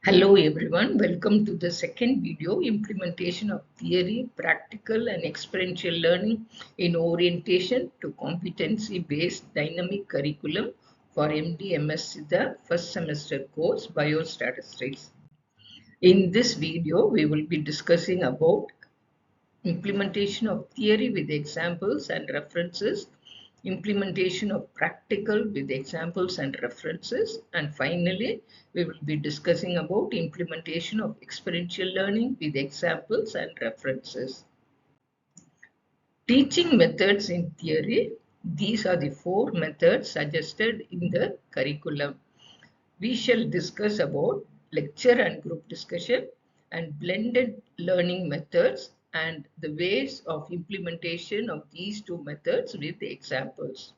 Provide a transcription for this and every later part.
Hello everyone, welcome to the second video, implementation of theory, practical and experiential learning in orientation to competency-based dynamic curriculum for MD/MS, the first semester course Biostatistics. In this video, we will be discussing about implementation of theory with examples and references, implementation of practical with examples and references, and finally, we will be discussing about implementation of experiential learning with examples and references. Teaching methods in theory. These are the four methods suggested in the curriculum. We shall discuss about lecture and group discussion and blended learning methods and the ways of implementation of these two methods with the examples.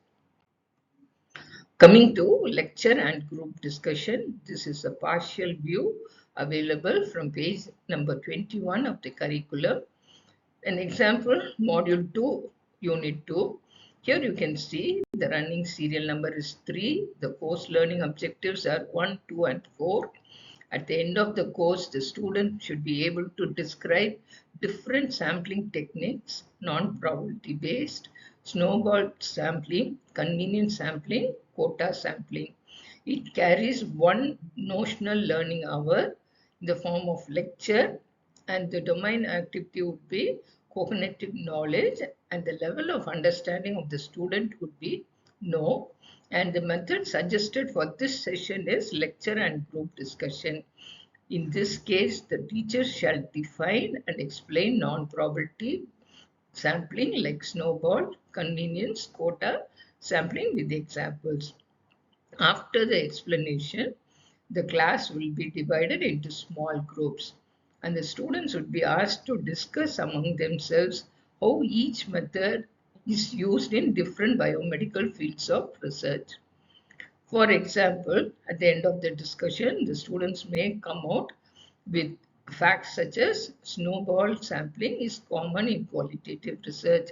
Coming to lecture and group discussion, this is a partial view available from page number 21 of the curriculum. An example, module 2, unit 2. Here you can see the running serial number is 3. The course learning objectives are 1, 2 and 4. At the end of the course, the student should be able to describe different sampling techniques, non-probability based, snowball sampling, convenience sampling, quota sampling. It carries one notional learning hour in the form of lecture, and the domain activity would be cognitive knowledge, and the level of understanding of the student would be no. And the method suggested for this session is lecture and group discussion. In this case, the teacher shall define and explain non-probability sampling like snowball, convenience, quota sampling with examples. After the explanation, the class will be divided into small groups, and the students would be asked to discuss among themselves how each method is used in different biomedical fields of research. For example, at the end of the discussion, the students may come out with facts such as snowball sampling is common in qualitative research,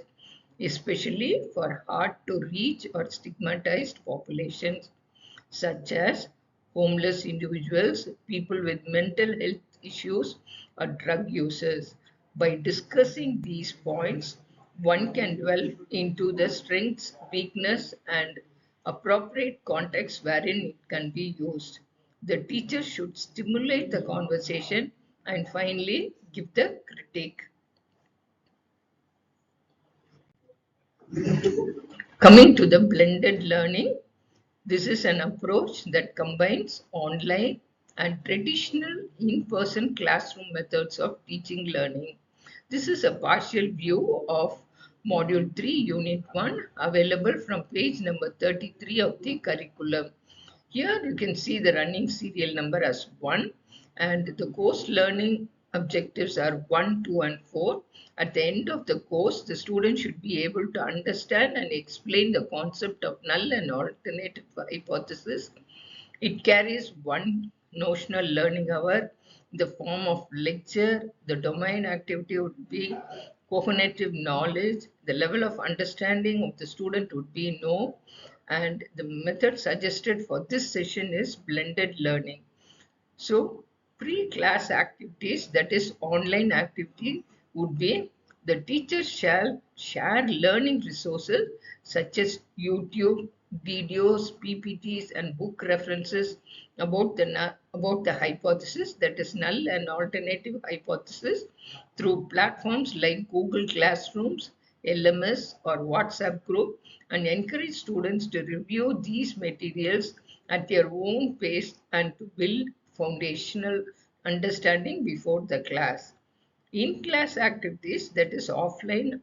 especially for hard to reach or stigmatized populations such as homeless individuals, people with mental health issues, or drug users. By discussing these points, one can delve into the strengths, weakness, and appropriate context wherein it can be used. The teacher should stimulate the conversation and finally give the critique. Coming to the blended learning, this is an approach that combines online and traditional in-person classroom methods of teaching learning. This is a partial view of Module 3, Unit 1, available from page number 33 of the curriculum. Here you can see the running serial number as 1, and the course learning objectives are 1, 2 and 4. At the end of the course, the student should be able to understand and explain the concept of null and alternative hypothesis. It carries one notional learning hour in the form of lecture. The domain activity would be cognitive knowledge. The level of understanding of the student would be no. And the method suggested for this session is blended learning. So pre-class activities, that is online activity, would be the teacher shall share learning resources such as YouTube, videos, PPTs and book references about the hypothesis, that is null and alternative hypothesis, through platforms like Google Classrooms, LMS or WhatsApp group, and encourage students to review these materials at their own pace and to build foundational understanding before the class. In class activities, that is offline,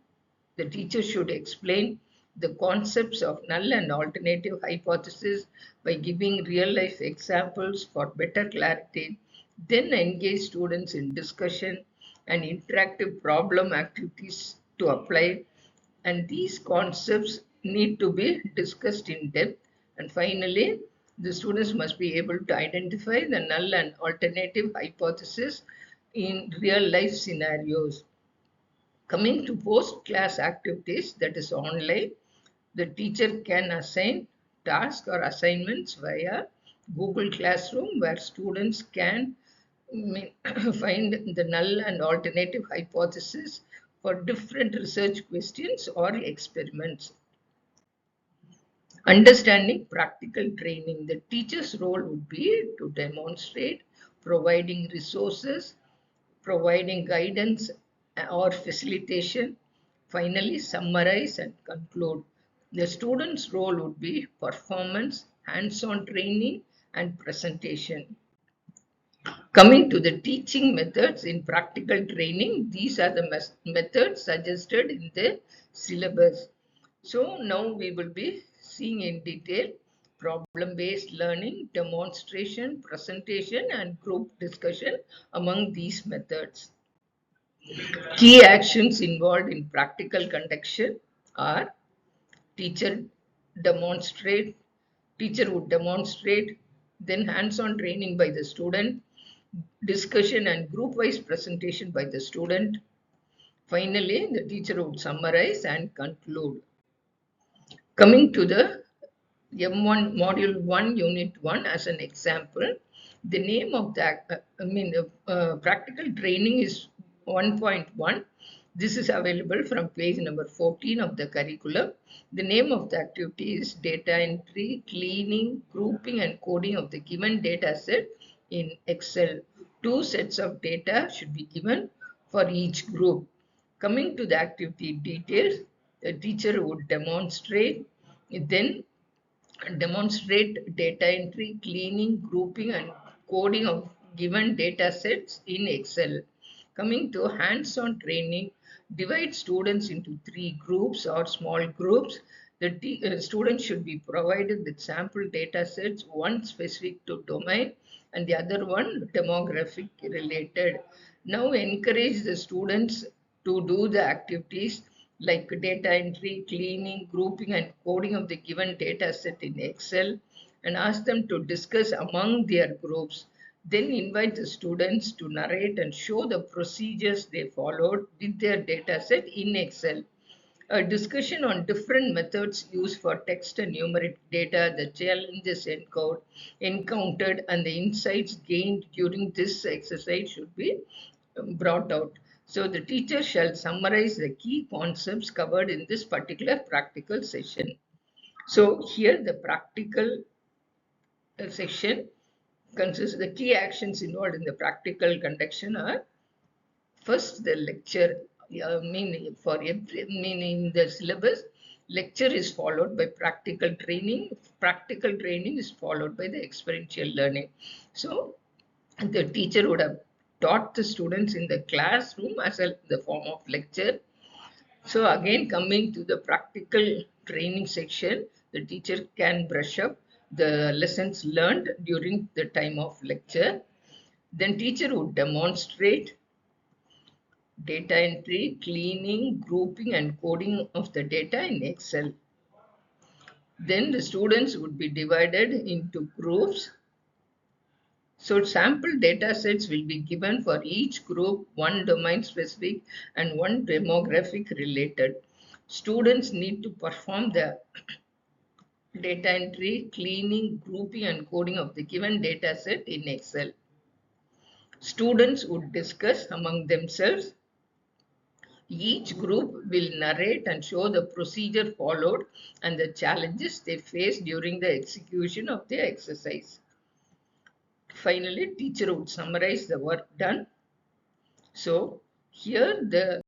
the teacher should explain the concepts of null and alternative hypothesis by giving real life examples for better clarity, then engage students in discussion and interactive problem activities to apply, and these concepts need to be discussed in depth. And finally, the students must be able to identify the null and alternative hypothesis in real life scenarios. Coming to post-class activities, that is online, the teacher can assign tasks or assignments via Google Classroom where students can find the null and alternative hypothesis for different research questions or experiments. Understanding practical training. The teacher's role would be to demonstrate, providing resources, providing guidance or facilitation. Finally, summarize and conclude. The student's role would be performance, hands-on training, and presentation. Coming to the teaching methods in practical training, these are the methods suggested in the syllabus. So now we will be seeing in detail problem-based learning, demonstration, presentation, and group discussion among these methods. Key actions involved in practical conduction are teacher demonstrate, teacher would demonstrate, then hands-on training by the student, discussion and group-wise presentation by the student. Finally, the teacher would summarize and conclude. Coming to the M1 Module 1 Unit 1 as an example, the name of that, practical training is 1.1. This is available from page number 14 of the curriculum. The name of the activity is data entry, cleaning, grouping and coding of the given data set in Excel. 2 sets of data should be given for each group. Coming to the activity details, the teacher would demonstrate, then demonstrate data entry, cleaning, grouping, and coding of given data sets in Excel. Coming to hands-on training, divide students into 3 groups or small groups. The students should be provided with sample data sets, one specific to domain and the other one demographic related. Now encourage the students to do the activities like data entry, cleaning, grouping, and coding of the given data set in Excel, and ask them to discuss among their groups. Then invite the students to narrate and show the procedures they followed with their data set in Excel. A discussion on different methods used for text and numeric data, the challenges encountered, and the insights gained during this exercise should be brought out. So the teacher shall summarize the key concepts covered in this particular practical session. So here the practical section consists the key actions involved in the practical conduction are first the lecture. Meaning for every meaning the syllabus, lecture is followed by practical training. Practical training is followed by the experiential learning. So the teacher would have taught the students in the classroom as the form of lecture. So again, coming to the practical training section, the teacher can brush up the lessons learned during the time of lecture. Then teacher would demonstrate data entry, cleaning, grouping and coding of the data in Excel. Then the students would be divided into groups. So sample data sets will be given for each group, one domain specific and one demographic related. Students need to perform the data entry, cleaning, grouping and coding of the given data set in Excel. Students would discuss among themselves. Each group will narrate and show the procedure followed and the challenges they faced during the execution of the exercise. Finally, teacher would summarize the work done. So here the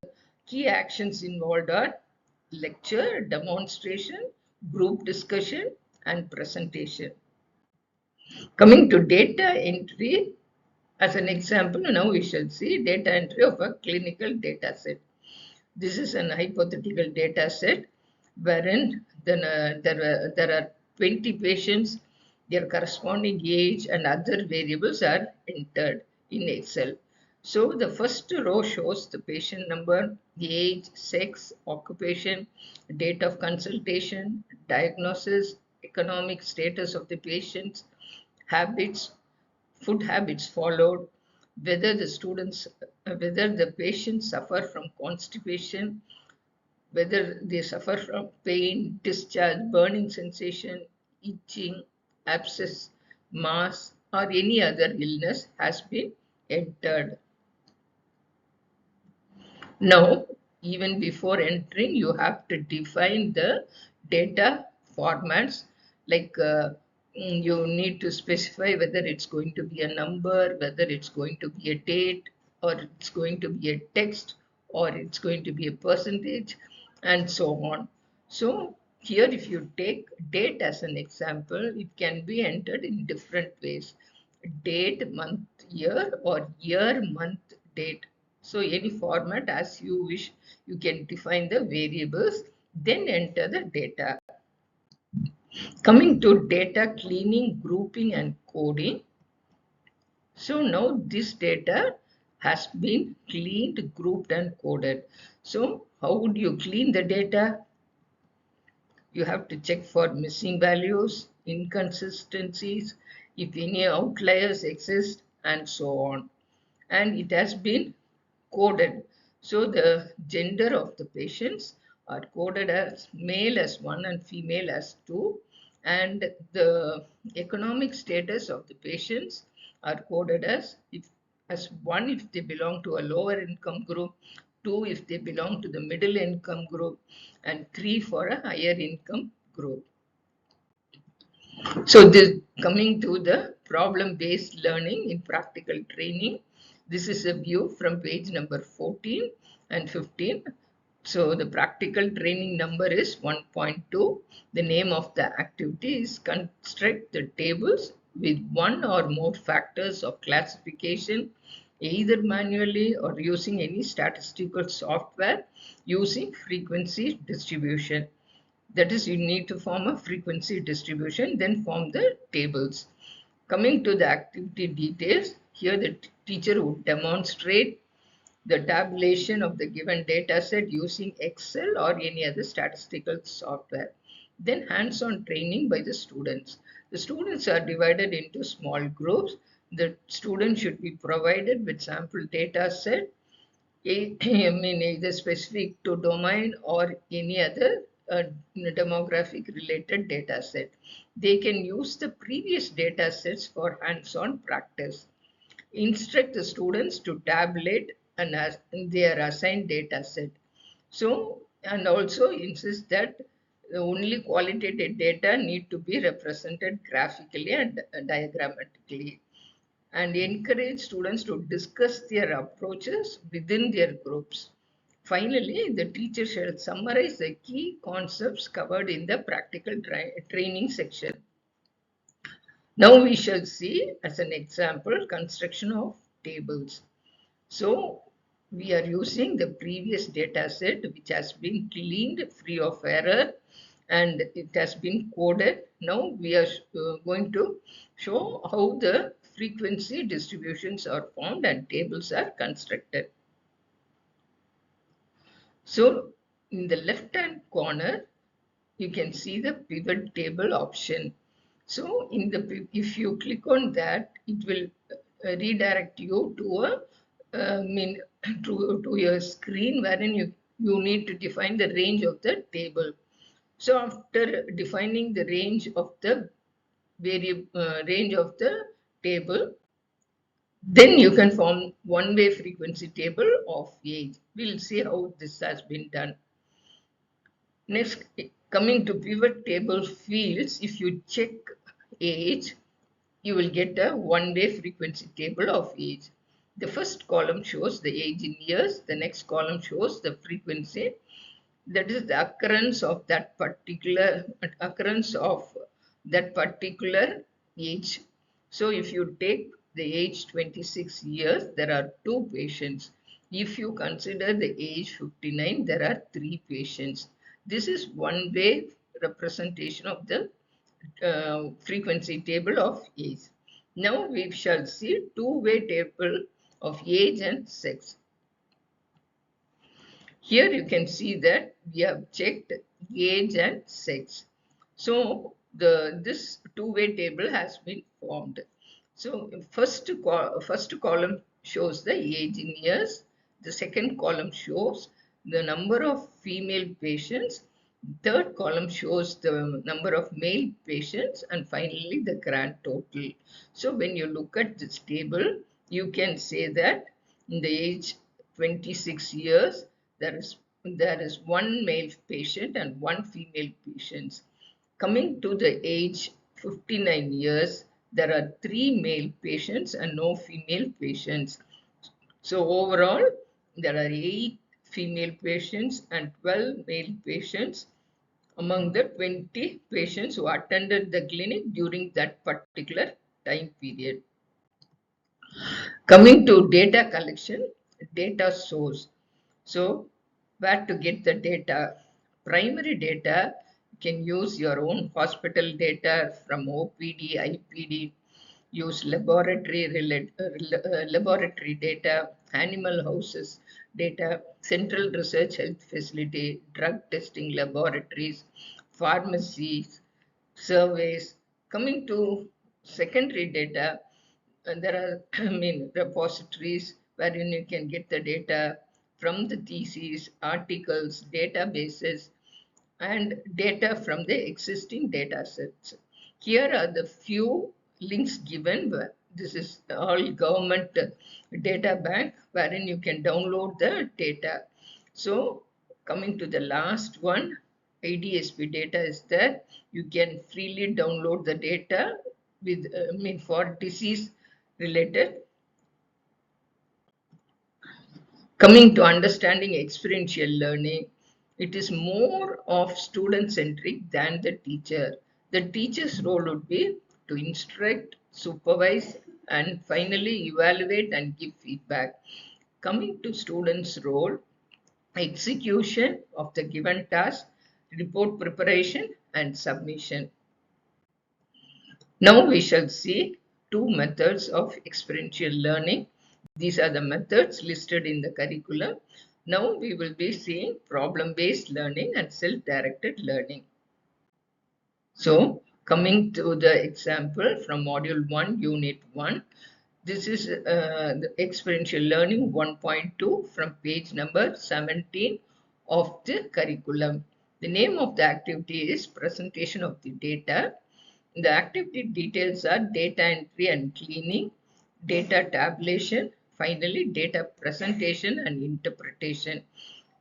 key actions involved are lecture, demonstration, group discussion, and presentation. Coming to data entry, as an example, now we shall see data entry of a clinical data set. This is an hypothetical data set wherein there are 20 patients, their corresponding age and other variables are entered in Excel. So the first row shows the patient number, age, sex, occupation, date of consultation, diagnosis, economic status of the patients, habits, food habits followed, whether whether the patients suffer from constipation, whether they suffer from pain, discharge, burning sensation, itching, abscess, mass, or any other illness has been entered. Now, even before entering, you have to define the data formats. Like you need to specify whether it's going to be a number, whether it's going to be a date, or it's going to be a text, or it's going to be a percentage, and so on. So here, if you take date as an example, it can be entered in different ways: date, month, year, or year, month, date. So any format as you wish, you can define the variables, then enter the data. Coming to data cleaning, grouping, and coding. So now this data has been cleaned, grouped, and coded. So how would you clean the data? You have to check for missing values, inconsistencies, if any outliers exist, and so on. And it has been coded. So the gender of the patients are coded as male as 1 and female as 2. And the economic status of the patients are coded as 1 if they belong to a lower income group, 2 if they belong to the middle income group, and 3 for a higher income group. So this coming to the problem-based learning in practical training. This is a view from page number 14 and 15. So the practical training number is 1.2. The name of the activity is construct the tables with one or more factors of classification, either manually or using any statistical software using frequency distribution. That is, you need to form a frequency distribution, then form the tables. Coming to the activity details, here the teacher would demonstrate the tabulation of the given data set using Excel or any other statistical software. Then hands-on training by the students. The students are divided into small groups. The student should be provided with sample data set, I mean, either specific to domain or any other demographic related data set. They can use the previous data sets for hands-on practice. Instruct the students to tabulate and their assigned data set. So, and also insist that only qualitative data need to be represented graphically and diagrammatically, and encourage students to discuss their approaches within their groups. Finally, the teacher shall summarize the key concepts covered in the practical training section. Now we shall see as an example construction of tables. So we are using the previous data set which has been cleaned free of error and it has been coded. Now we are going to show how the frequency distributions are formed and tables are constructed. So in the left hand corner, you can see the pivot table option. So if you click on that, it will redirect you to a to your screen wherein you need to define the range of the table. So after defining the range of the range of the table, then you can form one-way frequency table of age. We'll see how this has been done. Next, coming to pivot table fields, if you check age, you will get a one-way frequency table of age. The first column shows the age in years, the next column shows the frequency, that is the occurrence of that particular age. So if you take the age 26 years, there are 2 patients. If you consider the age 59, there are 3 patients. This is one way representation of the frequency table of age. Now we shall see two-way table of age and sex. Here you can see that we have checked age and sex. So this two-way table has been formed. So first column shows the age in years. The second column shows the number of female patients. Third column shows the number of male patients, and finally the grand total. So when you look at this table, you can say that in the age 26 years, there is one male patient and one female patient. Coming to the age 59 years, there are three male patients and no female patients. So overall, there are 8 female patients and 12 male patients among the 20 patients who attended the clinic during that particular time period. Coming to data collection, data source. So, where to get the data? Primary data, you can use your own hospital data from OPD, IPD, use laboratory data, animal houses data, central research health facility, drug testing laboratories, pharmacies, surveys. Coming to secondary data, there are repositories wherein you can get the data from the theses, articles, databases, and data from the existing data sets. Here are the few links given. This is all government data bank wherein you can download the data. So coming to the last one, IDSP data is there. You can freely download the data with for disease related. Coming to understanding experiential learning, it is more of student centric than the teacher. The teacher's role would be to instruct, supervise, and finally evaluate and give feedback. Coming to students' role, execution of the given task, report preparation, and submission. Now we shall see two methods of experiential learning. These are the methods listed in the curriculum. Now we will be seeing problem-based learning and self-directed learning. So coming to the example from Module 1, Unit 1, this is the experiential learning 1.2 from page number 17 of the curriculum. The name of the activity is presentation of the data. The activity details are data entry and cleaning, data tabulation, finally data presentation and interpretation.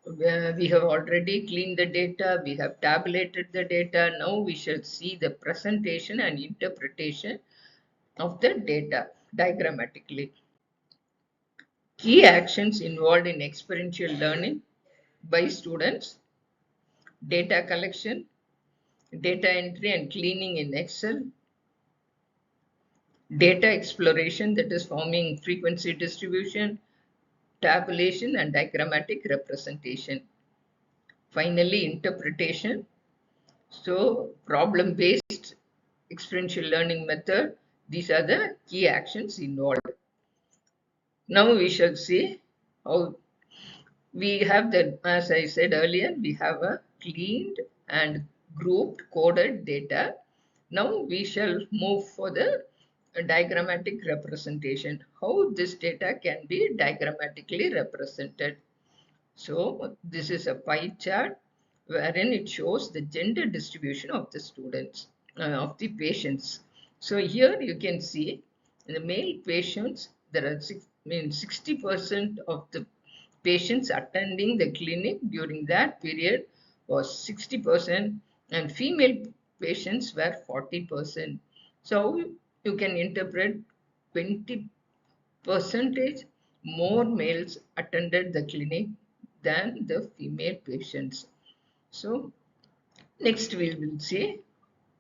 We have already cleaned the data, we have tabulated the data. Now we shall see the presentation and interpretation of the data diagrammatically. Key actions involved in experiential learning by students: data collection, data entry and cleaning in Excel, data exploration, that is forming frequency distribution, tabulation and diagrammatic representation. Finally, interpretation. So problem-based experiential learning method, these are the key actions involved. Now we shall see how we have the, as I said earlier, we have a cleaned and grouped coded data. Now we shall move for the diagrammatic representation, how this data can be diagrammatically represented. So this is a pie chart wherein it shows the gender distribution of the students, of the patients. So here you can see in the male patients, there are 60% of the patients attending the clinic during that period was 60% and female patients were 40%. So you can interpret 20 percentage more males attended the clinic than the female patients. So next we will see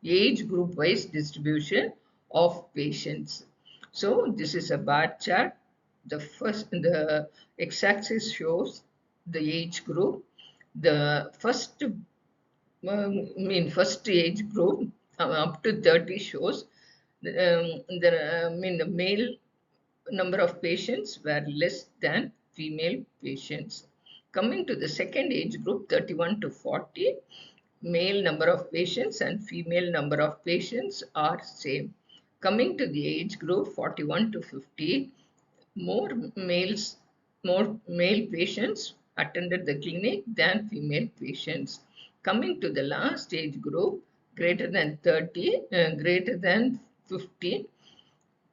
age group wise distribution of patients. So this is a bar chart. The x-axis shows the age group. The first age group up to 30 shows the male number of patients were less than female patients. Coming to the second age group, 31 to 40, male number of patients and female number of patients are same. Coming to the age group 41 to 50, more males, more male patients attended the clinic than female patients. Coming to the last age group, greater than 30, greater than 50,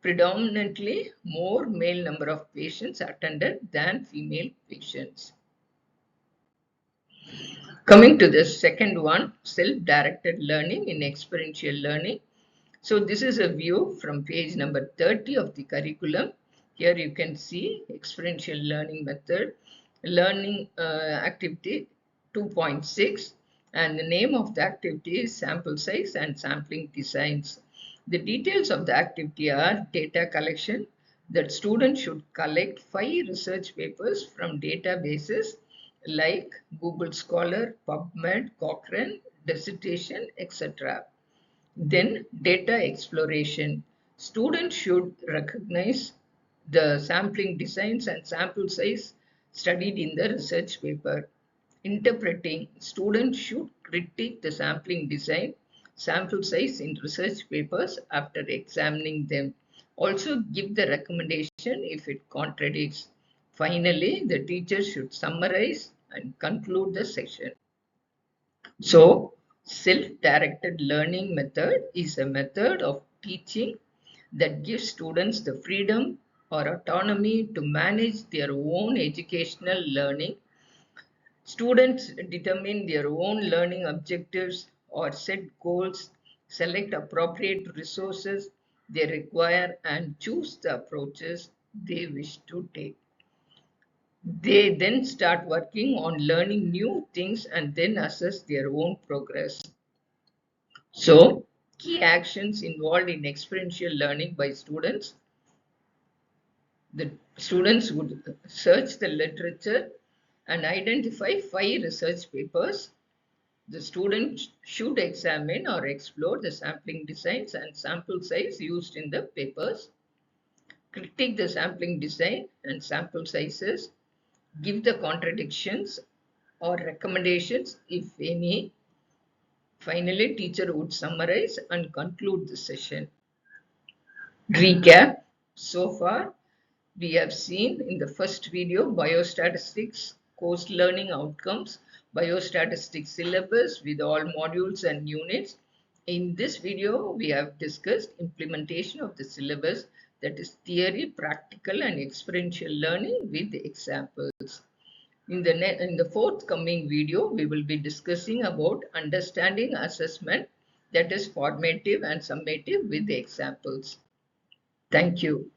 Predominantly, more male number of patients attended than female patients. Coming to the second one, self-directed learning in experiential learning. So this is a view from page number 30 of the curriculum. Here you can see experiential learning method, learning activity 2.6, and the name of the activity is sample size and sampling designs. The details of the activity are data collection, that students should collect 5 research papers from databases like Google Scholar, PubMed, Cochrane, Dissertation, etc. Then data exploration. Students should recognize the sampling designs and sample size studied in the research paper. Interpreting. Students should critique the sampling design, sample size in research papers after examining them. Also give the recommendation if it contradicts. Finally, the teacher should summarize and conclude the session. So, self-directed learning method is a method of teaching that gives students the freedom or autonomy to manage their own educational learning. Students determine their own learning objectives or set goals, select appropriate resources they require, and choose the approaches they wish to take. They then start working on learning new things and then assess their own progress. So, key actions involved in experiential learning by students. The students would search the literature and identify 5 research papers. The student should examine or explore the sampling designs and sample size used in the papers, critique the sampling design and sample sizes, give the contradictions or recommendations if any. Finally, teacher would summarize and conclude the session. Recap. So far, we have seen in the first video biostatistics, course learning outcomes, biostatistics syllabus with all modules and units. In this video, we have discussed implementation of the syllabus, that is theory, practical and experiential learning with examples. In the forthcoming video, we will be discussing about understanding assessment, that is formative and summative with the examples. Thank you.